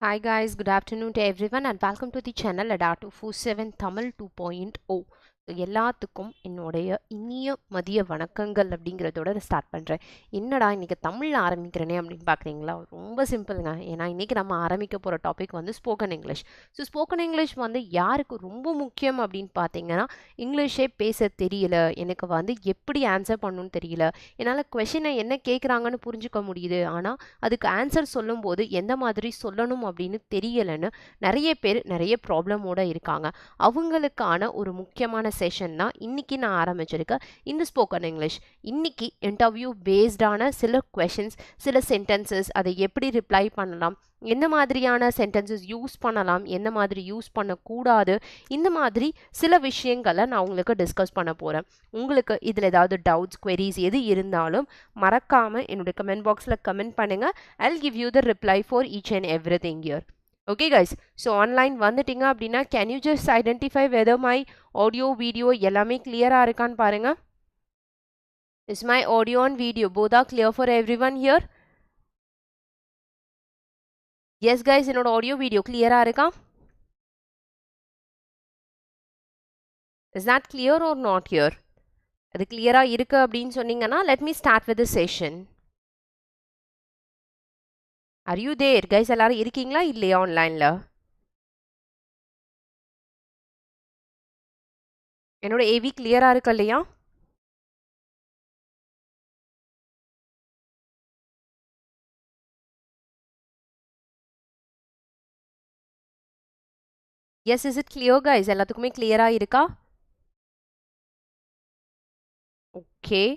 Hi guys, good afternoon to everyone and welcome to the channel Ada247 Tamil 2.0. எல்லாத்துக்கும் என்னுடைய இனிய மதிய வணக்கங்கள் அப்படிங்கிறதோட ஸ்டார்ட் பண்ணுறேன். என்னடா இன்றைக்கி தமிழில் ஆரம்பிக்கிறேனே அப்படின்னு பார்க்குறீங்களா? ரொம்ப சிம்பிளுங்க. ஏன்னா இன்றைக்கி நம்ம ஆரம்பிக்க போகிற டாபிக் வந்து spoken English. So spoken English வந்து யாருக்கு ரொம்ப முக்கியம் அப்படின்னு பார்த்தீங்கன்னா, இங்கிலீஷே பேச தெரியல, எனக்கு வந்து எப்படி ஆன்சர் பண்ணணும்னு தெரியல, என்னால் கொஷினை என்ன கேட்குறாங்கன்னு புரிஞ்சுக்க முடியுது, ஆனால் அதுக்கு ஆன்சர் சொல்லும்போது எந்த மாதிரி சொல்லணும் அப்படின்னு தெரியலைன்னு நிறைய பேர் நிறைய ப்ராப்ளமோடு இருக்காங்க. அவங்களுக்கான ஒரு முக்கியமான செஷன் தான் இன்னைக்கு நான் ஆரம்பிச்சிருக்கேன் இந்த ஸ்போக்கன் இங்கிலீஷ். இன்னைக்கு இன்டர்வியூ பேஸ்டான சில கொஷின்ஸ், சில சென்டென்சஸ், அதை எப்படி ரிப்ளை பண்ணலாம், எந்த மாதிரியான சென்டென்சஸ் யூஸ் பண்ணலாம், எந்த மாதிரி யூஸ் பண்ணக்கூடாது, இந்த மாதிரி சில விஷயங்களை நான் உங்களுக்கு டிஸ்கஸ் பண்ண போகிறேன். உங்களுக்கு இதில் ஏதாவது டவுட்ஸ், queries எது இருந்தாலும் மறக்காமல் என்னுடைய கமெண்ட் பாக்ஸில் கமெண்ட் பண்ணுங்கள். I'll give you the reply for each and everything here. Okay guys, so online வந்துட்டீங்க அப்படின்னா can you just identify whether my audio video எல்லாமே clear-ஆ இருக்கான்னு பாருங்க. Is my audio and video both are clear for everyone here? Yes guys, என்னோட audio video clear-ஆ இருக்கா? Is that clear or not here? அது clear-ஆ இருக்கு அப்படின்னு சொன்னீங்கன்னா let me start with the session. Are you there guys? எல்லாரும் இருக்கீங்களா இல்லையா ஆன்லைன்ல? என்னோட AV clear-ஆ இருக்கு இல்லையா? Yes, is it clear guys? எல்லாத்துக்குமே clear-ஆ இருக்கா? Okay,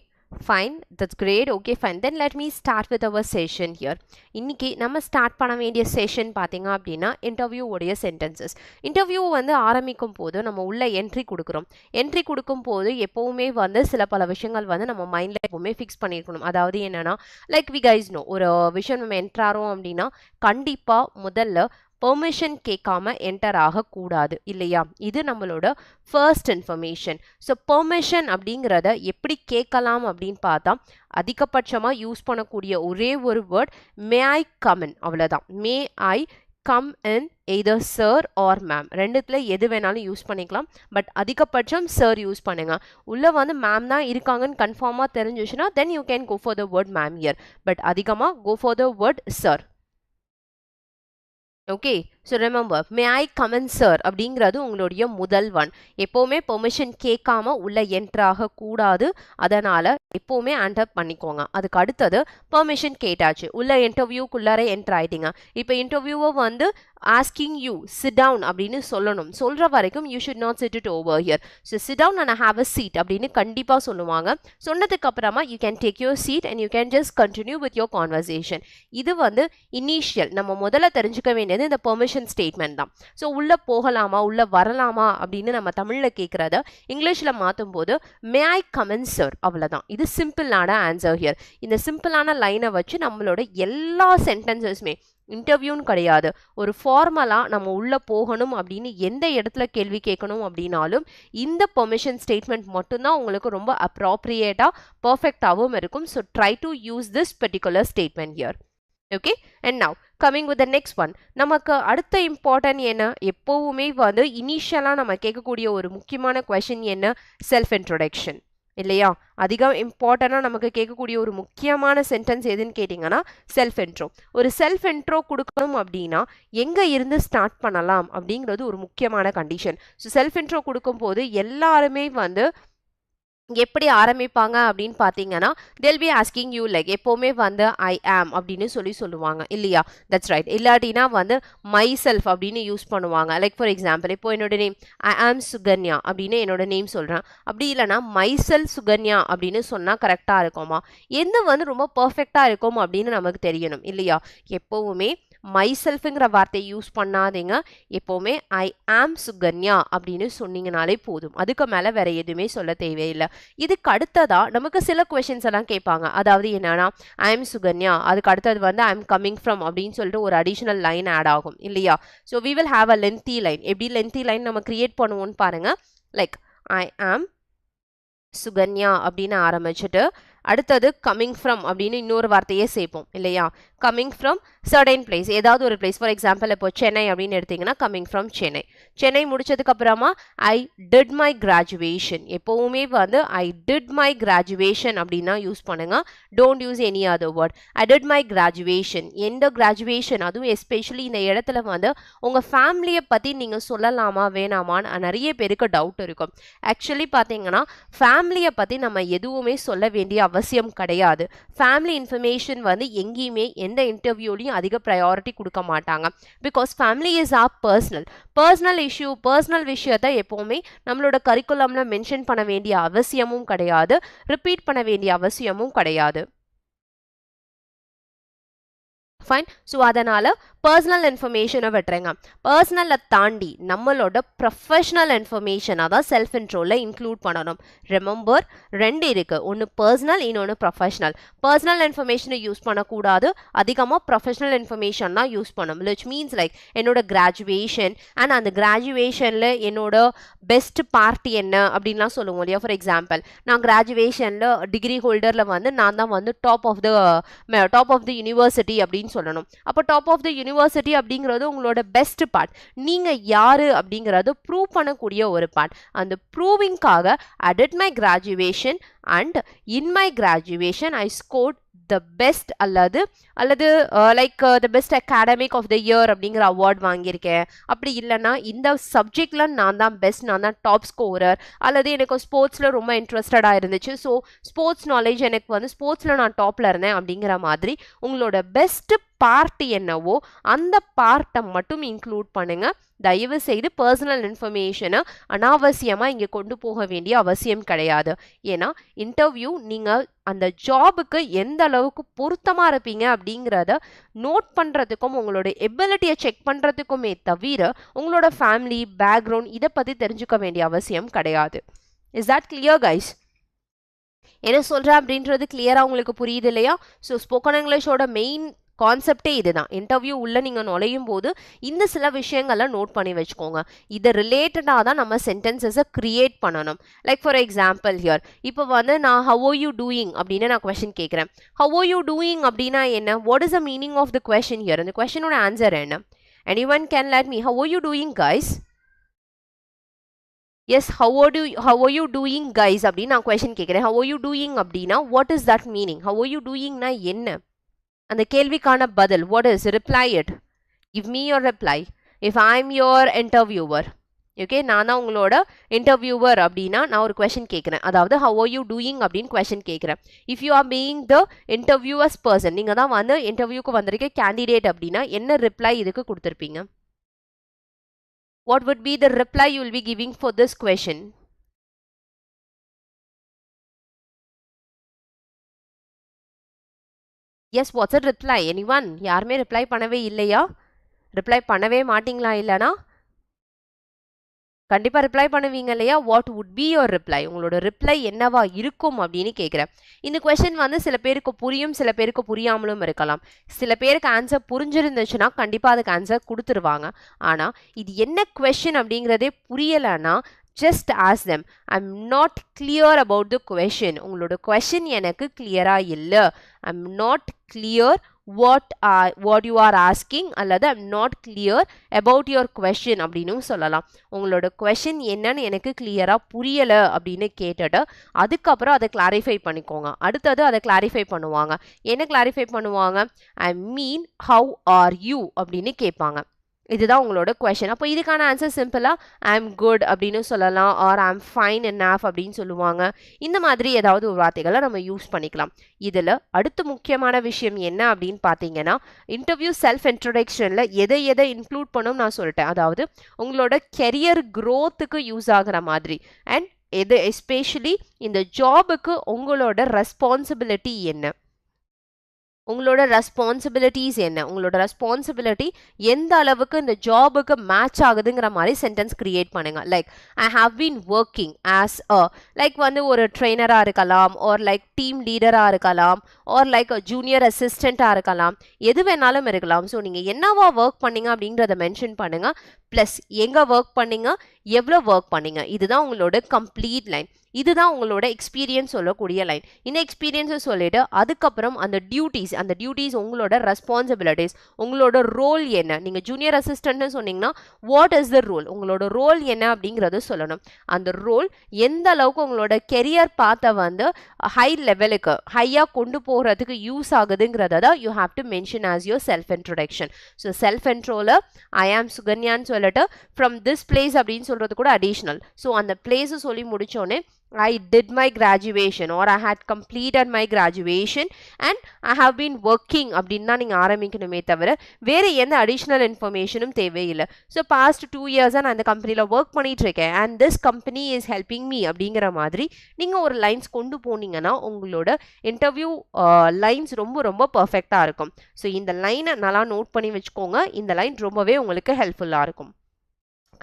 fine, that's great. Okay, fine, then let me start with our session here. இன்னைக்கு நம்ம ஸ்டார்ட் பண்ண வேண்டிய செஷன் பார்த்தீங்க அப்படின்னா இன்டர்வியூ உடைய சென்டென்சஸ். இன்டர்வியூ வந்து ஆரம்பிக்கும் போது நம்ம உள்ள என்ட்ரி கொடுக்குறோம். என்ட்ரி கொடுக்கும் போது எப்போவுமே வந்து சில பல விஷயங்கள் வந்து நம்ம மைண்டில் எப்போவுமே ஃபிக்ஸ் பண்ணியிருக்கணும். அதாவது என்னன்னா, லைக் வி கைஸ் நோ, ஒரு விஷயம் நம்ம என்ட்ராரோம் அப்படின்னா கண்டிப்பாக முதல்ல பெர்மிஷன் கேட்காம என்டர் ஆகக்கூடாது இல்லையா? இது நம்மளோட ஃபர்ஸ்ட் இன்ஃபர்மேஷன். ஸோ பெர்மிஷன் அப்படிங்கிறத எப்படி கேட்கலாம் அப்படின்னு பார்த்தா, அதிகபட்சமாக யூஸ் பண்ணக்கூடிய ஒரே ஒரு word May I come in, அவ்வளோதான். May I come in either sir or ma'am, ரெண்டுத்தில் எது வேணாலும் யூஸ் பண்ணிக்கலாம். பட் அதிகபட்சம் சார் யூஸ் பண்ணுங்க. உள்ளே வந்து மேம் தான் இருக்காங்கன்னு கன்ஃபார்மாக தெரிஞ்சிச்சுன்னா then you can go for the word ma'am here. But அதிகமாக go for the word sir. Okay, so remember may I come in sir அப்படிங்கிறது உங்களுடைய முதல் ஒன். எப்போவுமே பெர்மிஷன் கேட்காம உள்ள என்ட்ரு ஆகக்கூடாது. அதனால் எப்போவுமே ஆன்டர் பண்ணிக்கோங்க. அதுக்கு அடுத்தது பெர்மிஷன் கேட்டாச்சு, உள்ள இன்டர்வியூக்குள்ளார என்ட்ரு ஆகிட்டீங்க. இப்போ இன்டர்வியூவை வந்து ஆஸ்கிங் யூ சிட் டவுன் அப்படின்னு சொல்லணும். சொல்கிற வரைக்கும் you should not sit it over here. So sit down and have a seat அப்படின்னு கண்டிப்பாக சொல்லுவாங்க. சொன்னதுக்கு அப்புறமா you can take your seat and you can just continue with your conversation. இது வந்து இனிஷியல் நம்ம முதல்ல தெரிஞ்சுக்க வேண்டியது இந்த பெர்மிஷன் ஸ்டேட்மெண்ட் தான். ஸோ உள்ளே போகலாமா, உள்ளே வரலாமா அப்படின்னு நம்ம தமிழில் கேட்குறத இங்கிலீஷில் மாற்றும் போது மே ஐ கமன் சார், அவ்வளோதான். இது சிம்பிளான ஆன்சர் ஹியர். இந்த சிம்பிளான லைனை வச்சு நம்மளோட எல்லா சென்டென்சஸுமே இன்டர்வியூன்னு கிடையாது, ஒரு ஃபார்மலாக நம்ம உள்ளே போகணும் அப்படின்னு எந்த இடத்துல கேள்வி கேட்கணும் அப்படின்னாலும் இந்த பெர்மிஷன் ஸ்டேட்மெண்ட் மட்டும்தான் உங்களுக்கு ரொம்ப அப்ராப்ரியேட்டாக பர்ஃபெக்டாகவும் இருக்கும். So try to use this particular statement here. Okay, and now coming with the next one. நமக்கு அடுத்த இம்பார்ட்டன்ட் என்ன, எப்போவுமே வந்து இனிஷியலாக நம்ம கேட்கக்கூடிய ஒரு முக்கியமான கொஷின் என்ன, செல்ஃப் இன்ட்ரொடக்ஷன் இல்லையா? அதிகம் இம்பார்ட்டண்டாக நமக்கு கேட்கக்கூடிய ஒரு முக்கியமான சென்டென்ஸ் எதுன்னு கேட்டிங்கன்னா செல்ஃப் இன்ட்ரோ. ஒரு செல்ஃப் இன்ட்ரோ கொடுக்கணும் அப்படின்னா எங்கே இருந்து ஸ்டார்ட் பண்ணலாம் அப்படிங்கிறது ஒரு முக்கியமான கண்டிஷன். ஸோ செல்ஃப் இன்ட்ரோ கொடுக்கும்போது எல்லாருமே வந்து எப்படி ஆரம்பிப்பாங்க அப்படின்னு பார்த்தீங்கன்னா they'll be asking you like எப்போவுமே வந்து ஐ ஆம் அப்படின்னு சொல்லுவாங்க இல்லையா? That's right. இல்லாட்டினா வந்து மை செல்ஃப் அப்படின்னு யூஸ் பண்ணுவாங்க. லைக் ஃபார் எக்ஸாம்பிள், இப்போ என்னோட நேம் ஐ ஆம் சுகன்யா அப்படின்னு என்னோட நேம் சொல்கிறேன். அப்படி இல்லைனா மை செல்ஃப் சுகன்யா அப்படின்னு சொன்னால் கரெக்டாக இருக்குமா? எது வந்து ரொம்ப பர்ஃபெக்டாக இருக்கும் அப்படின்னு நமக்கு தெரியணும் இல்லையா? எப்போவுமே மை செல்ஃபுங்கிற வார்த்தையை யூஸ் பண்ணாதீங்க. எப்போவுமே ஐ ஆம் சுகன்யா அப்படின்னு சொன்னீங்கனாலே போதும். அதுக்கு மேலே வேற எதுவுமே சொல்ல தேவையில்லை. இதுக்கு அடுத்ததா நமக்கு சில கொஷின்ஸ் எல்லாம் கேட்பாங்க. அதாவது என்னன்னா, ஐ எம் சுகன்யா, அதுக்கு அடுத்தது வந்து ஐ எம் கம்மிங் ஃப்ரம் அப்படின்னு சொல்லிட்டு ஒரு அடிஷனல் லைன் ஆட் ஆகும் இல்லையா? So we will have a lengthy line. எப்படி லென்த்தி லைன் நம்ம கிரியேட் பண்ணுவோம்னு பாருங்க. லைக் ஐ ஆம் சுகன்யா அப்படின்னு ஆரம்பிச்சுட்டு அடுத்தது கம்மிங் ஃப்ரம் அப்படின்னு இன்னொரு வார்த்தையே சேர்ப்போம் இல்லையா? கம்மிங் ஃப்ரம் சர்டைன் பிளேஸ், ஏதாவது ஒரு பிளேஸ். ஃபார் எக்ஸாம்பிள் இப்போ சென்னை அப்படின்னு எடுத்தீங்கன்னா கம்மிங் ஃப்ரம் சென்னை. சென்னை முடிச்சதுக்கு அப்புறமா ஐ டிட் மை கிராஜுவேஷன். எப்போவுமே வந்து ஐ டிட் மை கிராஜுவேஷன் அப்படின்னா யூஸ் பண்ணுங்க. Don't use any other word. I did my graduation. எந்த கிராஜுவேஷன், அதுவும் எஸ்பெஷலி இந்த இடத்துல வந்து உங்கள் ஃபேமிலியை பற்றி நீங்கள் சொல்லலாமா வேணாமான்னு நிறைய பேருக்கு டவுட் இருக்கும். ஆக்சுவலி பார்த்தீங்கன்னா ஃபேமிலியை பற்றி நம்ம எதுவுமே சொல்ல வேண்டிய அவசியம் கிடையாது. ஃபேமிலி இன்ஃபர்மேஷன் வந்து எங்கேயுமே எந்த இன்டர்வியூலையும் அதிக ப்ரையாரிட்டி கொடுக்க மாட்டாங்க. Because family is our personal issue. Personal விஷயத்தை எப்போவுமே நம்மளோட கரிக்குலம்ல மென்ஷன் பண்ண வேண்டிய அவசியமும் கிடையாது, ரிப்பீட் பண்ண வேண்டிய அவசியமும் கிடையாது. ஃபைன். ஸோ அதனால் பர்சனல் இன்ஃபர்மேஷனை விட்டுருங்க. பர்சனலை தாண்டி நம்மளோட ப்ரொஃபஷனல் இன்ஃபர்மேஷனை தான் செல்ஃப் இன்ட்ரோவில் இன்க்ளூட் பண்ணணும். ரிமெம்பர், ரெண்டு இருக்குது, ஒன்று பர்சனல், இன்னொன்று ப்ரொஃபஷனல். பர்சனல் இன்ஃபர்மேஷனை யூஸ் பண்ணக்கூடாது, அதிகமாக ப்ரொஃபஷனல் இன்ஃபர்மேஷன் தான் யூஸ் பண்ணணும். விச் மீன்ஸ் லைக் என்னோட கிராஜுவேஷன் அண்ட் அந்த கிராஜுவேஷனில் என்னோட பெஸ்ட் பார்ட்டி என்ன அப்படின்லாம் சொல்லுவோம் இல்லையா? ஃபார் எக்ஸாம்பிள், நான் கிராஜுவேஷனில் டிகிரி ஹோல்டரில் வந்து நான் தான் வந்து டாப் ஆஃப் த யூனிவர்சிட்டி அப்படின்னு சொல்லணும். அப்போ டாப் ஆஃப் த யூனிவர்சிட்டி அப்படிங்கிறது உங்களோட பெஸ்ட் பார்ட். நீங்கள் யாரு அப்படிங்கிறது ப்ரூவ் பண்ணக்கூடிய ஒரு பார்ட். அந்த ப்ரூவிங்காக I did my graduation and in my graduation I scored the best அல்லது like the best academic of the year அப்படிங்கிற அவார்ட் வாங்கியிருக்கேன். அப்படி இல்லைன்னா இந்த சப்ஜெக்டில் நான் தான் பெஸ்ட், நான் தான் டாப் ஸ்கோரர், அல்லது எனக்கு ஸ்போர்ட்ஸில் ரொம்ப இன்ட்ரெஸ்டடாக இருந்துச்சு, ஸோ ஸ்போர்ட்ஸ் நாலேஜ் எனக்கு வந்து ஸ்போர்ட்ஸில் நான் டாப்பில் இருந்தேன் அப்படிங்கிற மாதிரி உங்களோட பெஸ்ட் பார்ட் என்னவோ அந்த பார்ட்டை மட்டும் இன்க்ளூட் பண்ணுங்க. தயவு செய்து பர்சனல் இன்ஃபர்மேஷனை அனாவசியமாக இங்கே கொண்டு போக வேண்டிய அவசியம் கிடையாது. ஏன்னா இன்டர்வியூ நீங்கள் அந்த ஜாபுக்கு எந்த அளவுக்கு பொருத்தமாக இருப்பீங்க அப்படிங்கிறத நோட் பண்ணுறதுக்கும் உங்களோட எபிலிட்டியை செக் பண்ணுறதுக்குமே தவிர உங்களோட ஃபேமிலி பேக்ரவுண்ட் இதை பற்றி தெரிஞ்சுக்க வேண்டிய அவசியம் கிடையாது. Is that clear guys? என்ன சொல்கிறேன் அப்படின்றது கிளியராக உங்களுக்கு புரியுது இல்லையா? ஸோ ஸ்போக்கன் இங்கிலீஷோட மெயின் கான்செப்டே இதுதான். இன்டர்வியூ உள்ள நீங்கள் நுழையும் போது இந்த சில விஷயங்கள்லாம் நோட் பண்ணி வச்சுக்கோங்க. இதை ரிலேட்டடாக தான் நம்ம சென்டென்சஸை கிரியேட் பண்ணணும். லைக் ஃபார் எக்ஸாம்பிள் ஹியர், இப்போ வந்து நான் ஹவ் ஆர் யூ டூயிங் அப்படின்னு நான் கொஸ்டின் கேட்குறேன். ஹவ் ஆர் யூ டூயிங் அப்படின்னா என்ன? What is the meaning of the question here? இந்த கொஸ்டினோட ஆன்சர் என்ன? Anyone can let me. How are you doing guys? Yes, how are you doing guys அப்படின்னு நான் கொஸ்டின் கேட்குறேன். ஹவ் ஆர் யூ டூயிங் அப்படின்னா what is that meaning? How are you டூயிங்னா என்ன? அந்த கேள்விக்கான பதில் what is? Reply it. Give me your reply. If I'm your interviewer, okay, நான் தான் உங்களோட இன்டர்வியூவர் அப்படின்னா நான் ஒரு கொஸ்டின் கேட்குறேன். அதாவது how are you doing அப்படின்னு கொஸ்டின் கேட்குறேன். If you are being the interviewer's person, நீங்கள் தான் வந்து இன்டர்வியூக்கு வந்திருக்க கேண்டிடேட் அப்படின்னா என்ன ரிப்ளை இதுக்கு கொடுத்துருப்பீங்க? What would be the reply you will be giving for this question? Yes, what's a reply? Anyone? யாருமே ரிப்ளை பண்ணவே இல்லையா? ரிப்ளை பண்ணவே மாட்டிங்களா? இல்லைனா கண்டிப்பாக ரிப்ளை பண்ணுவீங்க இல்லையா? What would be your reply? உங்களோட ரிப்ளை என்னவா இருக்கும் அப்படின்னு கேட்குறேன். இந்த கொஸ்டின் வந்து சில பேருக்கு புரியும், சில பேருக்கு புரியாமலும் இருக்கலாம். சில பேருக்கு ஆன்சர் புரிஞ்சிருந்துச்சுன்னா கண்டிப்பாக அதுக்கு ஆன்சர் கொடுத்துருவாங்க. ஆனால் இது என்ன கொஸ்டின் அப்படிங்கிறதே புரியலைன்னா just ask them, I'm not clear about the question. உங்களோட question எனக்கு கிளியராக இல்லை, I'm not clear what you are asking, அல்லது I'm not clear about your question அப்படின்னு சொல்லலாம். உங்களோட question என்னன்னு எனக்கு கிளியராக புரியலை அப்படின்னு கேட்டுட்டு அதுக்கப்புறம் அதை கிளாரிஃபை பண்ணிக்கோங்க. அடுத்தது அதை கிளாரிஃபை பண்ணுவாங்க. என்ன கிளாரிஃபை பண்ணுவாங்க? I mean how are you அப்படின்னு கேட்பாங்க. இதுதான் உங்களோட கொஸ்டின். அப்போ இதுக்கான ஆன்சர் சிம்பிளாக ஐ எம் குட் அப்படின்னு சொல்லலாம், or I am fine enough அப்படின்னு சொல்லுவாங்க. இந்த மாதிரி ஏதாவது ஒரு வார்த்தைகளை நம்ம யூஸ் பண்ணிக்கலாம். இதில் அடுத்த முக்கியமான விஷயம் என்ன அப்படின்னு பார்த்தீங்கன்னா, இன்டர்வியூ செல்ஃப் இன்ட்ரடக்ஷனில் எதை இன்க்ளூட் பண்ணும் நான் சொல்லிட்டேன். அதாவது உங்களோட கெரியர் க்ரோத்துக்கு யூஸ் ஆகிற மாதிரி அண்ட் எது எஸ்பெஷலி இந்த ஜாபுக்கு உங்களோட ரெஸ்பான்சிபிலிட்டி என்ன, உங்களோட ரெஸ்பான்சிபிலிட்டிஸ் என்ன, உங்களோட ரெஸ்பான்சிபிலிட்டி எந்த அளவுக்கு இந்த ஜாபுக்கு மேட்ச் ஆகுதுங்கிற மாதிரி சென்டென்ஸ் கிரியேட் பண்ணுங்க. Like I have been working as like வந்து ஒரு ட்ரெயினராக இருக்கலாம், ஆர் லைக் டீம் லீடராக இருக்கலாம், ஆர் லைக் ஜூனியர் அசிஸ்டண்ட்டாக இருக்கலாம், எது வேணாலும் இருக்கலாம். ஸோ நீங்கள் என்னவா ஒர்க் பண்ணீங்க அப்படின்றத மென்ஷன் பண்ணுங்க. ப்ளஸ் எங்கே ஒர்க் பண்ணீங்க, எவ்வளோ ஒர்க் பண்ணீங்க, இதுதான் உங்களோட கம்ப்ளீட் லைன். இதுதான் உங்களோட எக்ஸ்பீரியன்ஸ் சொல்லக்கூடிய லைன். இந்த எக்ஸ்பீரியன்ஸை சொல்லிட்டு அதுக்கப்புறம் அந்த டியூட்டிஸ் உங்களோட ரெஸ்பான்சிபிலிட்டிஸ், உங்களோட ரோல் என்ன. நீங்கள் ஜூனியர் அசிஸ்டன்ட்னு சொன்னீங்கன்னா வாட் இஸ் த ரோல், உங்களோட ரோல் என்ன அப்படிங்கிறத சொல்லணும். அந்த ரோல் எந்த அளவுக்கு உங்களோட கெரியர் பாத்தை வந்து ஹை லெவலுக்கு ஹையாக கொண்டு போகிறதுக்கு யூஸ் ஆகுதுங்கிறத தான் you have to mention as yourself introduction. So self இன்ட்ரோல ஐ ஆம் சுகன்யான்னு சொல்லிட்டு ஃப்ரம் திஸ் பிளேஸ் அப்படின்னு சொல்கிறது கூட அடிஷ்னல். ஸோ அந்த பிளேஸை சொல்லி முடித்தோடனே I did my graduation or I had completed my graduation and I have been working அப்படின்னு தான் நீங்கள் ஆரம்பிக்கணுமே தவிர வேறு எந்த அடிஷ்னல் இன்ஃபர்மேஷனும் தேவையில்லை. ஸோ பாஸ்ட் 2 இயர்ஸாக நான் அந்த கம்பெனியில் ஒர்க் பண்ணிட்டு இருக்கேன் and this company is helping me அப்படிங்கிற மாதிரி நீங்கள் ஒரு லைன்ஸ் கொண்டு போனீங்கன்னா உங்களோட இன்டர்வியூ லைன்ஸ் ரொம்ப ரொம்ப பர்ஃபெக்டாக இருக்கும். ஸோ இந்த லைனை நல்லா நோட் பண்ணி வச்சுக்கோங்க. இந்த லைன் ரொம்பவே உங்களுக்கு ஹெல்ப்ஃபுல்லாக இருக்கும்.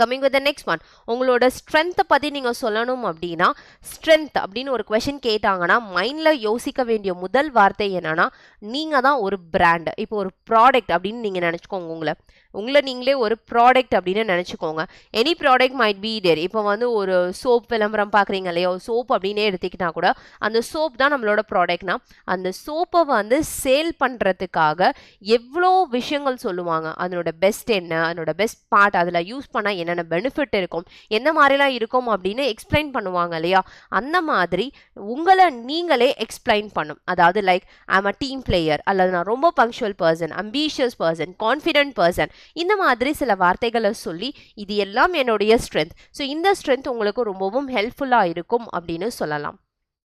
Coming with the next one, உங்களோட ஸ்ட்ரென்த்தை பற்றி நீங்கள் சொல்லணும் அப்படின்னா ஸ்ட்ரென்த் அப்படின்னு ஒரு கொஷின் கேட்டாங்கன்னா மைண்டில் யோசிக்க வேண்டிய முதல் வார்த்தை என்னன்னா நீங்கள் தான் ஒரு பிராண்ட். இப்போ ஒரு ப்ராடக்ட் அப்படின்னு நீங்கள் நினச்சிக்கோங்க. உங்களை நீங்களே ஒரு ப்ராடக்ட் அப்படின்னு நினச்சிக்கோங்க. Any product might be there. இப்போ வந்து ஒரு சோப் விளம்பரம் பார்க்குறீங்க இல்லையா, சோப் அப்படின்னே எடுத்துக்கிட்டா கூட அந்த சோப் தான் நம்மளோட ப்ராடக்ட்னா அந்த சோப்பை வந்து சேல் பண்ணுறதுக்காக எவ்வளோ விஷயங்கள் சொல்லுவாங்க. அதனோட பெஸ்ட் என்ன, அதனோட பெஸ்ட் பார்ட், அதில் யூஸ் பண்ணால் என்னென்ன பெனிஃபிட் இருக்கும், எந்த மாதிரிலாம் இருக்கும் அப்படின்னு எக்ஸ்பிளைன் பண்ணுவாங்க இல்லையா. அந்த மாதிரி உங்களை நீங்களே எக்ஸ்பிளைன் பண்ணும். அதாவது like I am a team player, அல்லது நான் ரொம்ப punctual person, ambitious person, confident person, இந்த மாதிரி சில வார்த்தைகளை சொல்லி இது எல்லாம் என்னுடைய ஸ்ட்ரென்த். ஸோ இந்த ஸ்ட்ரென்த் உங்களுக்கு ரொம்பவும் ஹெல்ப்ஃபுல்லாக இருக்கும் அப்படின்னு சொல்லலாம்.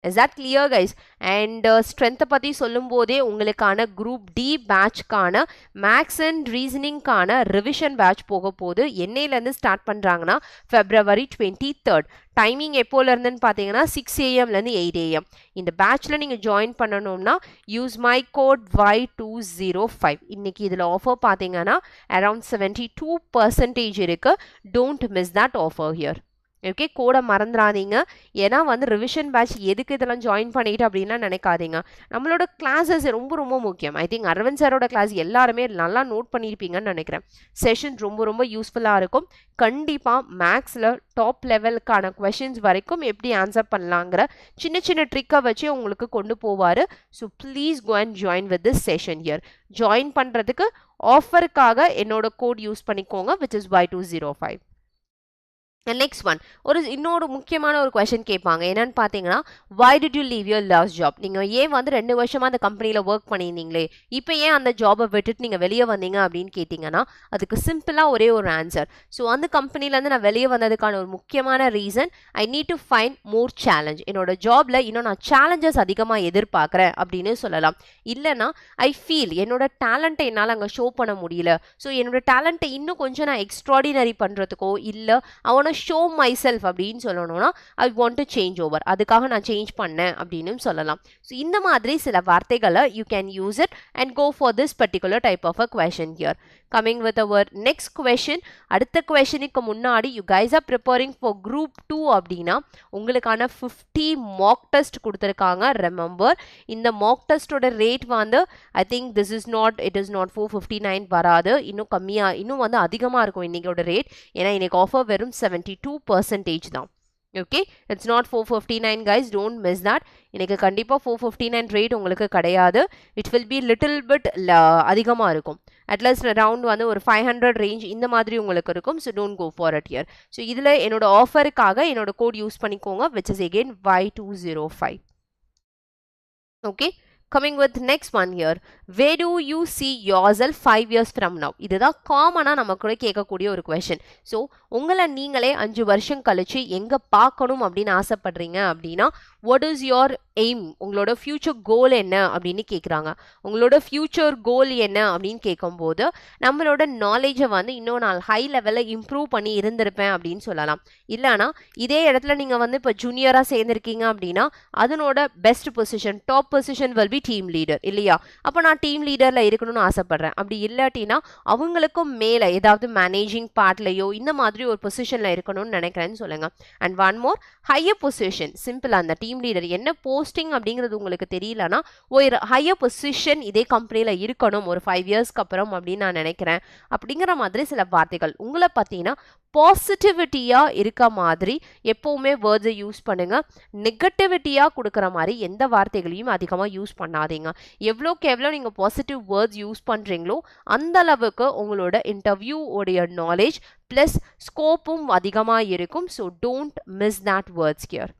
Is that clear guys? And ஸ்ட்ரென்த்தை பற்றி சொல்லும் போதே உங்களுக்கான குரூப் டி பேட்ச்க்கான மேக்ஸ் அண்ட் ரீசனிங்கான ரிவிஷன் பேட்ச் போக போது என்னையிலேருந்து ஸ்டார்ட் பண்ணுறாங்கன்னா February 23rd. டைமிங் எப்போலேருந்துன்னு பார்த்தீங்கன்னா 6 AM-லேருந்து 8 AM. இந்த பேட்சில் நீங்கள் ஜாயின் பண்ணணும்னா யூஸ் மை கோட் Y205. இன்றைக்கி இதில் ஆஃபர் பார்த்தீங்கன்னா அரவுண்ட் 72% இருக்குது. Don't miss that offer here. Okay, கோடை மறந்துடாதீங்க. ஏன்னா வந்து ரிவிஷன் பேட்ச் எதுக்கு இதெல்லாம் ஜாயின் பண்ணிட்டு அப்படின்லாம் நினைக்காதீங்க. நம்மளோட கிளாஸஸ் ரொம்ப ரொம்ப முக்கியம். ஐ திங்க் அரவிந்த் சாரோட கிளாஸ் எல்லாருமே நல்லா நோட் பண்ணியிருப்பீங்கன்னு நினைக்கிறேன். செஷன் ரொம்ப ரொம்ப யூஸ்ஃபுல்லாக இருக்கும். கண்டிப்பாக மேக்ஸில் டாப் லெவலுக்கான கொஷின்ஸ் வரைக்கும் எப்படி ஆன்சர் பண்ணலாங்கிற சின்ன சின்ன ட்ரிக்கை வச்சு உங்களுக்கு கொண்டு போவார். So please go and join with this session here. Join பண்ணுறதுக்கு ஆஃபருக்காக என்னோட கோட் யூஸ் பண்ணிக்கோங்க, which is Y205. Next one, இன்னொரு முக்கியமான ஒரு கொஷின் கேட்பாங்க. என்னன்னு பார்த்தீங்கன்னா why did you leave your last job? நீங்கள் ஏன் வந்து 2 வருஷமாக அந்த கம்பெனியில் ஒர்க் பண்ணியிருந்தீங்களே, இப்போ ஏன் அந்த ஜாபை விட்டுட்டு நீங்கள் வெளியே வந்தீங்க அப்படின்னு கேட்டிங்கன்னா அதுக்கு சிம்பிளாக ஒரே ஒரு ஆன்சர். ஸோ அந்த கம்பெனிலேருந்து நான் வெளியே வந்ததுக்கான ஒரு முக்கியமான reason I need to find more challenge. என்னோட ஜாபில் இன்னும் நான் சேலஞ்சஸ் அதிகமாக எதிர்பார்க்குறேன் அப்படின்னு சொல்லலாம். இல்லைனா ஐ ஃபீல் என்னோட டேலண்ட்டை என்னால் அங்கே ஷோ பண்ண முடியல. ஸோ என்னோட டேலண்ட்டை இன்னும் கொஞ்சம் நான் எக்ஸ்ட்ராடினரி பண்ணுறதுக்கோ இல்லை அவனை ஷோ மை செல்ஃப் அப்படின்னு சொல்லணும்னா I want to change over, அதுக்காக நான் சேஞ்ச் பண்ணேன் அப்படின்னு சொல்லலாம். ஸோ இந்த மாதிரி சில வார்த்தைகளை you can use it and go for this particular type of a question here. Coming with our next question. அடுத்த கொஷனுக்கு முன்னாடி you guys are preparing for group 2 அப்படின்னா உங்களுக்கான 50 மாக் டெஸ்ட் கொடுத்துருக்காங்க. ரிமெம்பர், இந்த மாக் டெஸ்ட்டோட ரேட் வந்து I think it is not 459 வராது, இன்னும் கம்மியாக இன்னும் வந்து அதிகமாக இருக்கும் இன்னைக்கோட ரேட். ஏன்னா இன்னைக்கு ஆஃபர் வெறும் 72% தான். Okay, it's not 459 guys, don't miss that. இன்னைக்கு கண்டிப்பாக 459 ரேட் உங்களுக்கு கிடையாது. It will be little bit அதிகமாக இருக்கும். அட்லீஸ்ட் அரவுண்ட் வந்து ஒரு 500 ரேஞ்ச் இந்த மாதிரி உங்களுக்கு இருக்கும். So don't go for it here. So இதில் என்னோட ஆஃபருக்காக என்னோட கோட் யூஸ் பண்ணிக்கோங்க, which is again Y205. Okay, coming with next one here, where do you see yourself 5 years from now? இதுதான் காமனாக நம்ம கூட கேட்கக்கூடிய ஒரு கொஷின். ஸோ உங்களை நீங்களே 5 வருஷம் கழிச்சு எங்கே பார்க்கணும் அப்படின்னு ஆசைப்படுறீங்க அப்படின்னா what is your aim? உங்களோட ஃபியூச்சர் கோல் என்ன அப்படின்னு கேட்குறாங்க. உங்களோட ஃபியூச்சர் கோல் என்ன அப்படின்னு கேட்கும்போது நம்மளோட நாலேஜை வந்து இன்னும் நான் ஹை லெவலில் இம்ப்ரூவ் பண்ணி இருந்திருப்பேன் அப்படின்னு சொல்லலாம். இல்லைனா இதே இடத்துல நீங்கள் வந்து இப்போ ஜூனியராக சேர்ந்துருக்கீங்க அப்படின்னா அதனோட best position, top position will be team leader இல்லையா? அப்போ நான் டீம் லீடரில் இருக்கணும்னு ஆசைப்பட்றேன். அப்படி இல்லாட்டினா அவங்களுக்கும் மேலே ஏதாவது மேனேஜிங் பார்ட்லையோ இந்த மாதிரி ஒரு பொசிஷனில் இருக்கணும்னு நினைக்கிறேன்னு சொல்லுங்கள். And one more, higher position, simple அந்த டீம் டீம் லீடர், என்ன போஸ்டிங் அப்படிங்கிறது உங்களுக்கு தெரியலனா ஒரு ஹையர் பொசிஷன் இதே கம்பெனியில் இருக்கணும் ஒரு 5 இயர்ஸ்க்கு அப்புறம் அப்படின்னு நான் நினைக்கிறேன் அப்படிங்கிற மாதிரி சில வார்த்தைகள். உங்களை பார்த்தீங்கன்னா பாசிட்டிவிட்டியாக இருக்க மாதிரி எப்போவுமே வேர்ட்ஸை யூஸ் பண்ணுங்க. நெகட்டிவிட்டியாக கொடுக்குற மாதிரி எந்த வார்த்தைகளையும் அதிகமாக யூஸ் பண்ணாதீங்க. எவ்வளோக்கு எவ்வளோ நீங்கள் பாசிட்டிவ் வேர்ட்ஸ் யூஸ் பண்ணுறீங்களோ அந்த அளவுக்கு உங்களோட இன்டர்வியூ உடைய நாலேஜ் ப்ளஸ் ஸ்கோப்பும் அதிகமாக இருக்கும். So don't miss that words here.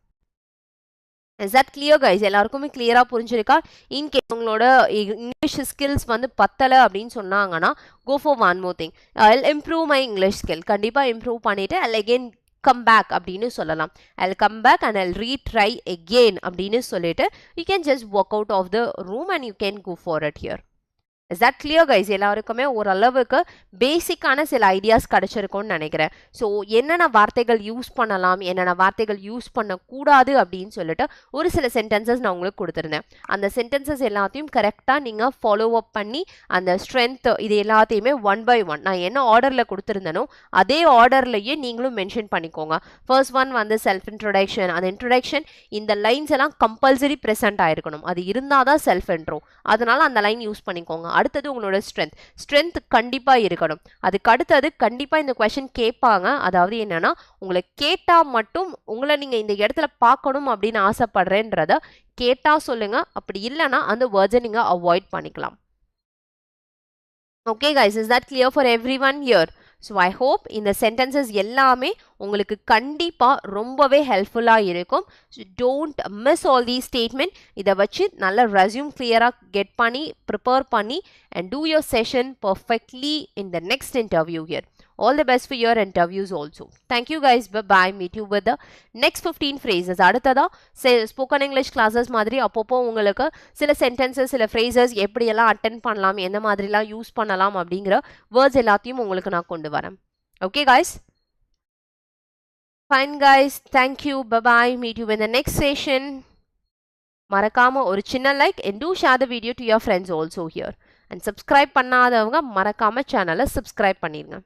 Is that clear guys? எல்லாருக்குமே கிளியரா புரிஞ்சிருக்கா? இன்கேஸ் உங்களோட இங்கிலீஷ் ஸ்கில்ஸ் வந்து பத்தலை அப்படின்னு சொன்னாங்கன்னா go for one more thing. I'll improve my English skill. கண்டிப்பாக இம்ப்ரூவ் பண்ணிவிட்டு I'll again come back அப்படின்னு சொல்லலாம். I'll come back and I'll retry again அப்படின்னு சொல்லிட்டு you can just walk out of the room and you can go for it here. Is that clear guys? எல்லாருக்குமே ஓரளவுக்கு பேசிக்கான சில ideas கிடைச்சிருக்கும்னு நினைக்கிறேன். So என்னென்ன வார்த்தைகள் யூஸ் பண்ணலாம், என்னென்ன வார்த்தைகள் யூஸ் பண்ணக்கூடாது அப்படின்னு சொல்லிட்டு ஒரு சில சென்டென்சஸ் நான் உங்களுக்கு கொடுத்துருந்தேன். அந்த சென்டென்சஸ் எல்லாத்தையும் கரெக்டாக நீங்கள் ஃபாலோ அப் பண்ணி அந்த ஸ்ட்ரென்த் இது எல்லாத்தையுமே 1 by 1 நான் என்ன ஆர்டரில் கொடுத்துருந்தேனோ அதே ஆர்டர்லையே நீங்களும் மென்ஷன் பண்ணிக்கோங்க. ஃபர்ஸ்ட் ஒன் வந்து செல்ஃப் இன்ட்ரொடக்ஷன். அந்த இன்ட்ரொடக்ஷன் இந்த லைன்ஸ் எல்லாம் கம்பல்சரி ப்ரெசென்ட் ஆயிருக்கணும். அது இருந்தால் தான் செல்ஃப் இன்ட்ரோ. அதனால அந்த லைன் யூஸ் பண்ணிக்கோங்க. அடுத்தது உங்களோட ஸ்ட்ரென்த் கண்டிப்பாக இருக்கணும். அதுக்கு அடுத்தது கண்டிப்பாக இந்த கொஸ்டின் கேட்பாங்க. அதாவது என்னன்னா உங்களை கேட்டால் மட்டும் உங்களை நீங்கள் இந்த இடத்துல பார்க்கணும் அப்படின்னு ஆசைப்படுறேன்றத கேட்டால் சொல்லுங்க. அப்படி இல்லைன்னா அந்த வேர்ட்ஸை நீங்கள் அவாய்ட் பண்ணிக்கலாம். Okay guys, is that clear for every one here? So I hope இந்த சென்டென்சஸ் எல்லாமே உங்களுக்கு கண்டிப்பாக ரொம்பவே ஹெல்ப்ஃபுல்லாக இருக்கும். So don't miss all the statement. இதை வச்சு நல்ல ரெஸ்யூம் கிளியராக கெட் பண்ணி ப்ரிப்பேர் பண்ணி and do your session perfectly in the next interview here. All the best for your interviews also. Thank you guys. Bye bye. Meet you with the next 15 phrases. அடுத்ததா spoken English classes மாதிரி அப்பப்போ உங்களுக்கு சில sentences சில phrases எப்படியெல்லாம் attend பண்ணலாம், எந்த மாதிரிலாம் யூஸ் பண்ணலாம் அப்படிங்கிற வேர்ட்ஸ் எல்லாத்தையும் உங்களுக்கு நான் கொண்டு வரேன். Okay guys? Fine guys. Thank you. Bye bye. Meet you in the next session. மறக்காம ஒரு சின்ன like and do share the video to your friends also here. And subscribe பண்ணாதவங்க மறக்காம சேனலை subscribe பண்ணிருங்க.